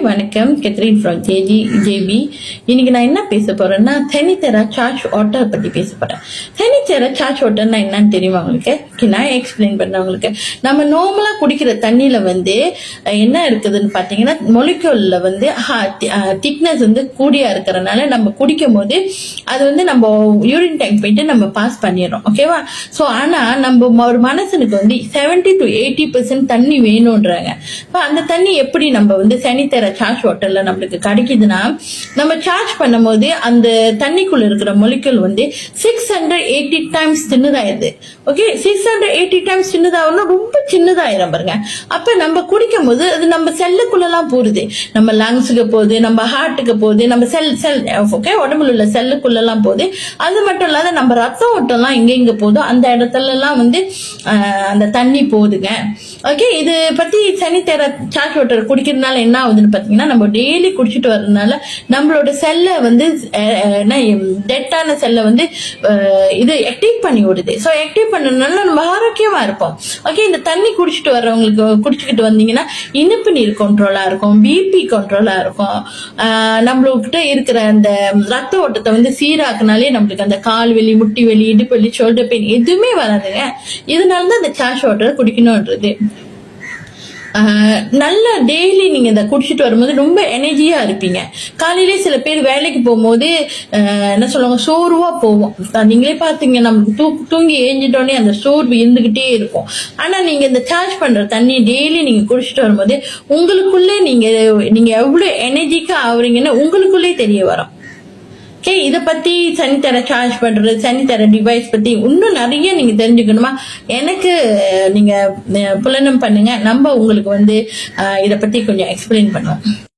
வணக்கம், கெத்ரின் from JP. இன்னைக்கு நான் என்ன பேச போறேன்னா தனித்தர சார்ஜ் வாட்டர் பத்தி பேச போறேன். தனித்தர சார்ஜ் வாட்டர்னா என்னன்னு தெரியுமா உங்களுக்கு? நான் எக்ஸ்பிளைன் பண்றேன் உங்களுக்கு. நம்ம நார்மலா குடிக்கிற தண்ணியில என்ன இருக்குதுன்னு பாத்தீங்கன்னா மொலிக்யூல்ல திக்னஸ் கூடியா இருக்கிறதுனால நம்ம குடிக்கும் போது அது நம்ம யூரின் டேங்க் போயிட்டு நம்ம பாஸ் பண்ணிடுறோம். ஓகேவா? ஸோ ஆனா நம்ம ஒரு மனசனுக்கு 70 to 80% தண்ணி வேணும்ன்றாங்க. அந்த தண்ணி எப்படி நம்ம சனித்தர சார்ஜ் வாட்டர்ல நம்மளுக்கு கிடைக்குதுன்னா, நம்ம சார்ஜ் பண்ணும் போது அந்த தண்ணிக்குள்ள இருக்கிற மொலிக்யூல் 680 டைம்ஸ் சின்னதாயிருது. ஓகே, 680 டைம்ஸ் சின்னதாகணும், ரொம்ப சின்னதாயிரும் பாருங்க. அப்ப நம்ம குடிக்கும் போது அது நம்ம செல்லுக்குள்ளலாம் போகுது, நம்ம லங்ஸுக்கு போகுது, நம்ம ஹார்ட்டுக்கு போகுது, நம்ம செல் ஓகே உடம்புல உள்ள செல்லுக்குள்ளலாம் போகுது. அது மட்டும் இல்லாத நம்ம ரத்த ஓட்டம்லாம் எங்க போகுதோ அந்த இடத்துல எல்லாம் அந்த தண்ணி போகுதுங்க. ஓகே, இது பத்தி சனித்தர சார்ஜ் வாட்டர் குடிக்கிறதுனால என்ன ஆகுதுன்னு பாத்தீங்கன்னா, நம்ம டெய்லி குடிச்சிட்டு வர்றதுனால நம்மளோட செல்லை டெட்டான செல்லை இது ஆக்டிவ் பண்ணி விடுது. ஸோ ஆக்டிவ் பண்ணதுனால நம்ம ஆரோக்கியமா இருப்போம். ஓகே, இந்த தண்ணி குடிச்சிக்கிட்டு வந்தீங்கன்னா இனிப்பு நீர் கண்ட்ரோலா இருக்கும், பிபி கண்ட்ரோலா இருக்கும், நம்மளுக்கிட்ட இருக்கிற அந்த ரத்த ஓட்டத்தை சீராக்குனாலே நம்மளுக்கு அந்த கால் வலி, முட்டி வலி, இடுப்பு வலி, ஷோல்டர் பெயின் எதுவுமே வராதுங்க. இதனாலதான் இந்த சார்ஜ் வாட்டர் குடிக்கணும்ன்றது. நல்லா டெய்லி நீங்க இதை குடிச்சிட்டு வரும்போது ரொம்ப எனர்ஜியா இருப்பீங்க. காலையிலே சில பேர் வேலைக்கு போகும்போது என்ன சொல்லுவாங்க, சோர்வா போவோம். நீங்களே பாத்தீங்க, நம்ம தூங்கி ஏஞ்சிட்டோடனே அந்த சோர்வு இருந்துகிட்டே இருக்கும். ஆனா நீங்க இந்த சார்ஜ் பண்ற தண்ணி டெய்லி நீங்க குடிச்சிட்டு வரும்போது உங்களுக்குள்ளே நீங்க எவ்வளவு எனர்ஜிக்கா ஆகுறீங்கன்னு உங்களுக்குள்ளே தெரிய வரும். ஓகே, இதை பத்தி சனித்தர சார்ஜ் பண்றது, சனித்தர டிவைஸ் பத்தி இன்னும் நிறைய நீங்க தெரிஞ்சுக்கணுமா, எனக்கு நீங்க புலனம் பண்ணுங்க. நம்ம உங்களுக்கு இதை பத்தி கொஞ்சம் எக்ஸ்பிளைன் பண்ணுவோம்.